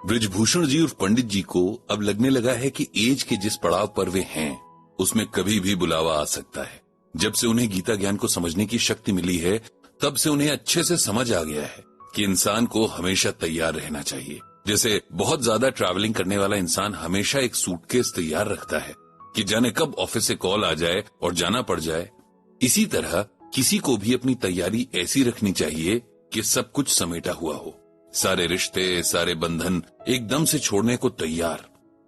ब्रिजभूषण जी और पंडित जी को अब लगने लगा है कि एज के जिस पड़ाव पर वे हैं उसमें कभी भी बुलावा आ सकता है। जब से उन्हें गीता ज्ञान को समझने की शक्ति मिली है तब से उन्हें अच्छे से समझ आ गया है कि इंसान को हमेशा तैयार रहना चाहिए। जैसे बहुत ज्यादा ट्रैवलिंग करने वाला इंसान हमेशा एक सूटकेस तैयार रखता है कि जाने कब ऑफिस से कॉल आ जाए और जाना पड़ जाए, इसी तरह किसी को भी अपनी तैयारी ऐसी रखनी चाहिए कि सब कुछ समेटा हुआ हो, सारे रिश्ते, सारे बंधन एकदम से छोड़ने को तैयार।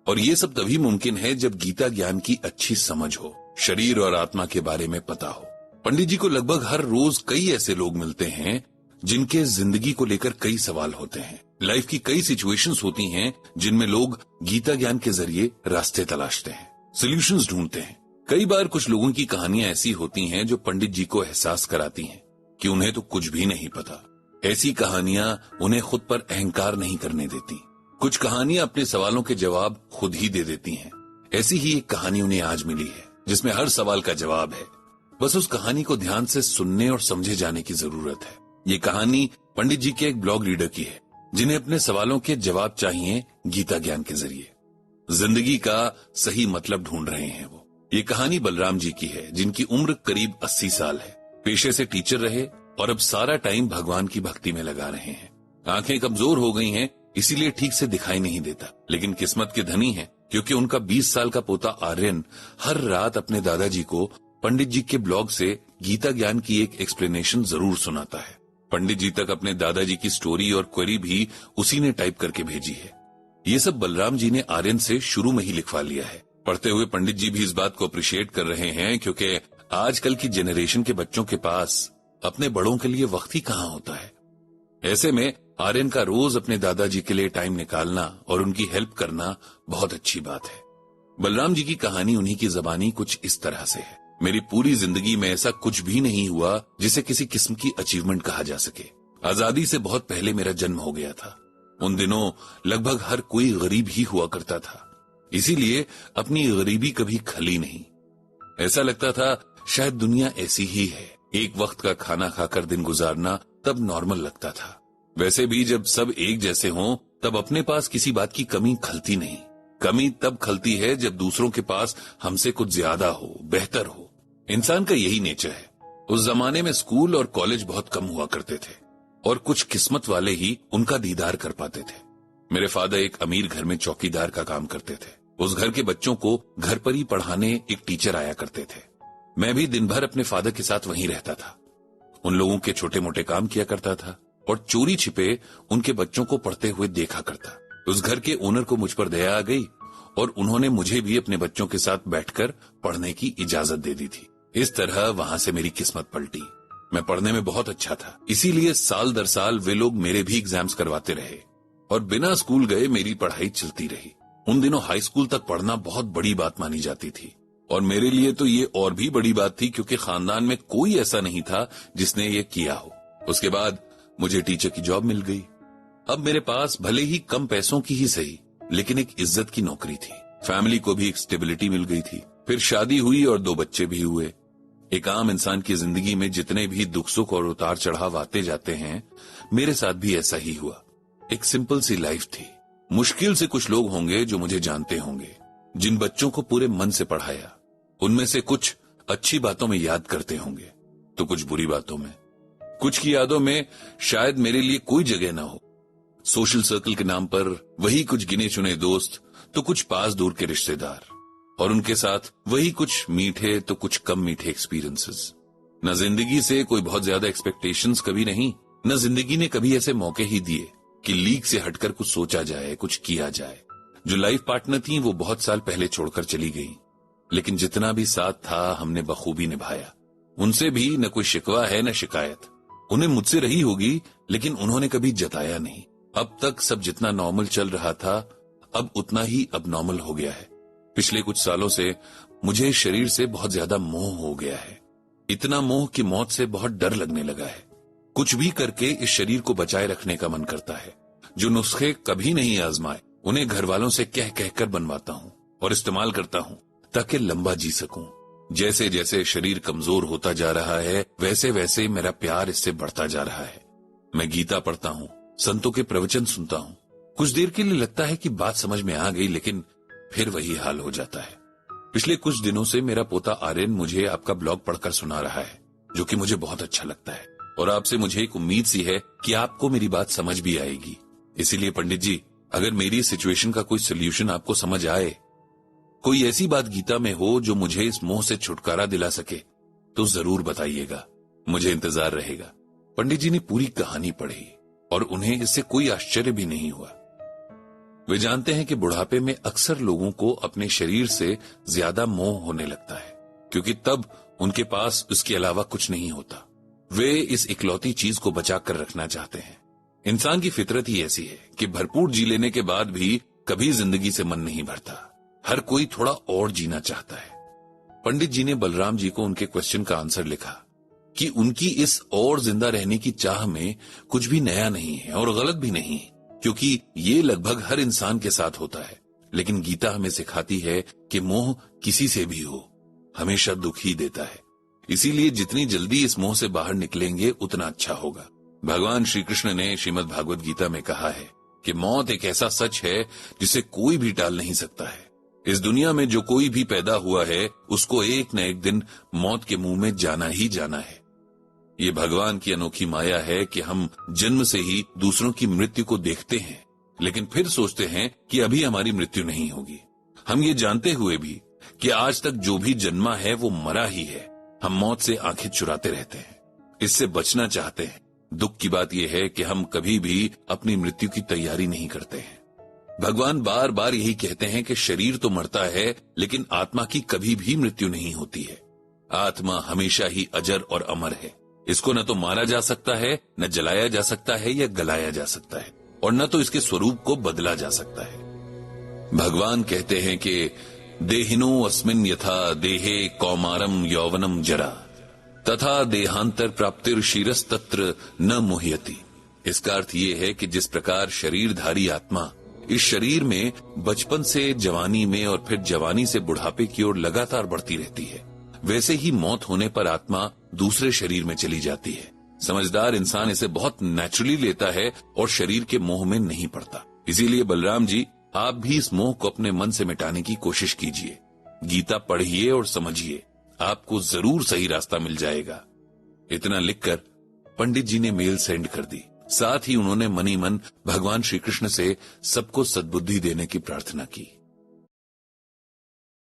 और ये सब तभी मुमकिन है जब गीता ज्ञान की अच्छी समझ हो, शरीर और आत्मा के बारे में पता हो। पंडित जी को लगभग हर रोज कई ऐसे लोग मिलते हैं जिनके जिंदगी को लेकर कई सवाल होते हैं। लाइफ की कई सिचुएशंस होती हैं जिनमें लोग गीता ज्ञान के जरिए रास्ते तलाशते हैं, सॉल्यूशंस ढूंढते हैं। कई बार कुछ लोगों की कहानियां ऐसी होती हैं जो पंडित जी को एहसास कराती हैं कि उन्हें तो कुछ भी नहीं पता। ऐसी कहानियां उन्हें खुद पर अहंकार नहीं करने देती। कुछ कहानियां अपने सवालों के जवाब खुद ही दे देती हैं। ऐसी ही एक कहानी उन्हें आज मिली है जिसमें हर सवाल का जवाब है। बस उस कहानी को ध्यान से सुनने और समझे जाने की जरूरत है। ये कहानी पंडित जी के एक ब्लॉग रीडर की है जिन्हें अपने सवालों के जवाब चाहिए गीता ज्ञान के जरिए। जिंदगी का सही मतलब ढूंढ रहे हैं वो। ये कहानी बलराम जी की है जिनकी उम्र करीब 80 साल है। पेशे से टीचर रहे और अब सारा टाइम भगवान की भक्ति में लगा रहे हैं। आंखें कमजोर हो गई हैं इसीलिए ठीक से दिखाई नहीं देता, लेकिन किस्मत के धनी है क्योंकि उनका 20 साल का पोता आर्यन हर रात अपने दादाजी को पंडित जी के ब्लॉग से गीता ज्ञान की एक एक्सप्लेनेशन जरूर सुनाता है। पंडित जी तक अपने दादाजी की स्टोरी और क्वेरी भी उसी ने टाइप करके भेजी है। ये सब बलराम जी ने आर्यन से शुरू में ही लिखवा लिया है। पढ़ते हुए पंडित जी भी इस बात को अप्रिशिएट कर रहे हैं क्योंकि आजकल की जनरेशन के बच्चों के पास अपने बड़ों के लिए वक्त ही कहाँ होता है। ऐसे में आर्यन का रोज अपने दादाजी के लिए टाइम निकालना और उनकी हेल्प करना बहुत अच्छी बात है। बलराम जी की कहानी उन्हीं की जबानी कुछ इस तरह से है। मेरी पूरी जिंदगी में ऐसा कुछ भी नहीं हुआ जिसे किसी किस्म की अचीवमेंट कहा जा सके। आजादी से बहुत पहले मेरा जन्म हो गया था। उन दिनों लगभग हर कोई गरीब ही हुआ करता था, इसीलिए अपनी गरीबी कभी खली नहीं। ऐसा लगता था शायद दुनिया ऐसी ही है, एक वक्त का खाना खाकर दिन गुजारना तब नॉर्मल लगता था। वैसे भी जब सब एक जैसे हों तब अपने पास किसी बात की कमी खलती नहीं। कमी तब खलती है जब दूसरों के पास हमसे कुछ ज्यादा हो, बेहतर हो। इंसान का यही नेचर है। उस जमाने में स्कूल और कॉलेज बहुत कम हुआ करते थे और कुछ किस्मत वाले ही उनका दीदार कर पाते थे। मेरे फादर एक अमीर घर में चौकीदार का काम करते थे। उस घर के बच्चों को घर पर ही पढ़ाने एक टीचर आया करते थे। मैं भी दिन भर अपने फादर के साथ वहीं रहता था। उन लोगों के छोटे मोटे काम किया करता था और चोरी छिपे उनके बच्चों को पढ़ते हुए देखा करता। उस घर के ओनर को मुझ पर दया आ गई और उन्होंने मुझे भी अपने बच्चों के साथ बैठकर पढ़ने की इजाजत दे दी थी। इस तरह वहां से मेरी किस्मत पलटी। मैं पढ़ने में बहुत अच्छा था, इसीलिए साल दर साल वे लोग मेरे भी एग्जाम्स करवाते रहे और बिना स्कूल गए मेरी पढ़ाई चलती रही। उन दिनों हाई स्कूल तक पढ़ना बहुत बड़ी बात मानी जाती थी और मेरे लिए तो ये और भी बड़ी बात थी क्योंकि खानदान में कोई ऐसा नहीं था जिसने ये किया हो। उसके बाद मुझे टीचर की जॉब मिल गई। अब मेरे पास भले ही कम पैसों की ही सही, लेकिन एक इज्जत की नौकरी थी। फैमिली को भी एक स्टेबिलिटी मिल गई थी। फिर शादी हुई और 2 बच्चे भी हुए। एक आम इंसान की जिंदगी में जितने भी दुख सुख और उतार चढ़ाव आते जाते हैं, मेरे साथ भी ऐसा ही हुआ। एक सिंपल सी लाइफ थी। मुश्किल से कुछ लोग होंगे जो मुझे जानते होंगे, जिन बच्चों को पूरे मन से पढ़ाया। उनमें से कुछ अच्छी बातों में याद करते होंगे तो कुछ बुरी बातों में। कुछ की यादों में शायद मेरे लिए कोई जगह ना हो। सोशल सर्कल के नाम पर वही कुछ गिने चुने दोस्त तो कुछ पास दूर के रिश्तेदार और उनके साथ वही कुछ मीठे तो कुछ कम मीठे एक्सपीरियंसेस। न जिंदगी से कोई बहुत ज्यादा एक्सपेक्टेशंस कभी नहीं, न जिंदगी ने कभी ऐसे मौके ही दिए कि लीक से हटकर कुछ सोचा जाए, कुछ किया जाए। जो लाइफ पार्टनर थी वो बहुत साल पहले छोड़कर चली गई, लेकिन जितना भी साथ था हमने बखूबी निभाया। उनसे भी न कोई शिकवा है न शिकायत। उन्हें मुझसे रही होगी लेकिन उन्होंने कभी जताया नहीं। अब तक सब जितना नॉर्मल चल रहा था अब उतना ही अब नॉर्मल हो गया है। पिछले कुछ सालों से मुझे इस शरीर से बहुत ज्यादा मोह हो गया है। इतना मोह कि मौत से बहुत डर लगने लगा है। कुछ भी करके इस शरीर को बचाए रखने का मन करता है। जो नुस्खे कभी नहीं आजमाए उन्हें घर वालों से कह कहकर बनवाता हूँ और इस्तेमाल करता हूँ ताकि लंबा जी सकूं। जैसे जैसे शरीर कमजोर होता जा रहा है वैसे वैसे मेरा प्यार इससे बढ़ता जा रहा है। मैं गीता पढ़ता हूँ, संतों के प्रवचन सुनता हूँ, कुछ देर के लिए लगता है कि बात समझ में आ गई, लेकिन फिर वही हाल हो जाता है। पिछले कुछ दिनों से मेरा पोता आर्यन मुझे आपका ब्लॉग पढ़कर सुना रहा है, जो कि मुझे बहुत अच्छा लगता है, और आपसे मुझे एक उम्मीद सी है कि आपको मेरी बात समझ भी आएगी। इसीलिए पंडित जी, अगर मेरी सिचुएशन का कोई सोल्यूशन आपको समझ आए, कोई ऐसी बात गीता में हो जो मुझे इस मोह से छुटकारा दिला सके, तो जरूर बताइएगा, मुझे इंतजार रहेगा। पंडित जी ने पूरी कहानी पढ़ी और उन्हें इससे कोई आश्चर्य भी नहीं हुआ। वे जानते हैं कि बुढ़ापे में अक्सर लोगों को अपने शरीर से ज्यादा मोह होने लगता है, क्योंकि तब उनके पास उसके अलावा कुछ नहीं होता। वे इस इकलौती चीज को बचाकर रखना चाहते हैं। इंसान की फितरत ही ऐसी है कि भरपूर जी लेने के बाद भी कभी जिंदगी से मन नहीं भरता। हर कोई थोड़ा और जीना चाहता है। पंडित जी ने बलराम जी को उनके क्वेश्चन का आंसर लिखा कि उनकी इस और जिंदा रहने की चाह में कुछ भी नया नहीं है और गलत भी नहीं है, क्योंकि ये लगभग हर इंसान के साथ होता है। लेकिन गीता हमें सिखाती है कि मोह किसी से भी हो, हमेशा दुख ही देता है। इसीलिए जितनी जल्दी इस मोह से बाहर निकलेंगे उतना अच्छा होगा। भगवान श्री कृष्ण ने श्रीमद् भागवत गीता में कहा है कि मौत एक ऐसा सच है जिसे कोई भी टाल नहीं सकता है। इस दुनिया में जो कोई भी पैदा हुआ है उसको एक न एक दिन मौत के मुंह में जाना ही जाना है। ये भगवान की अनोखी माया है कि हम जन्म से ही दूसरों की मृत्यु को देखते हैं, लेकिन फिर सोचते हैं कि अभी हमारी मृत्यु नहीं होगी। हम ये जानते हुए भी कि आज तक जो भी जन्मा है वो मरा ही है, हम मौत से आंखें चुराते रहते हैं, इससे बचना चाहते हैं। दुख की बात यह है कि हम कभी भी अपनी मृत्यु की तैयारी नहीं करते हैं। भगवान बार बार यही कहते हैं कि शरीर तो मरता है, लेकिन आत्मा की कभी भी मृत्यु नहीं होती है। आत्मा हमेशा ही अजर और अमर है। इसको न तो मारा जा सकता है, न जलाया जा सकता है या गलाया जा सकता है, और न तो इसके स्वरूप को बदला जा सकता है। भगवान कहते हैं कि देहिनो अस्मिन् यथा देहे कौमारम यौवनम जरा तथा देहांतर प्राप्तिर शीरस तत्र न मुह्यति। इसका अर्थ ये है कि जिस प्रकार शरीरधारी आत्मा इस शरीर में बचपन से जवानी में और फिर जवानी से बुढ़ापे की ओर लगातार बढ़ती रहती है, वैसे ही मौत होने पर आत्मा दूसरे शरीर में चली जाती है। समझदार इंसान इसे बहुत नेचुरली लेता है और शरीर के मोह में नहीं पड़ता। इसीलिए बलराम जी, आप भी इस मोह को अपने मन से मिटाने की कोशिश कीजिए। गीता पढ़िए और समझिए, आपको जरूर सही रास्ता मिल जाएगा। इतना लिखकर पंडित जी ने मेल सेंड कर दी। साथ ही उन्होंने मनी मन भगवान श्री कृष्ण से सबको सद्बुद्धि देने की प्रार्थना की।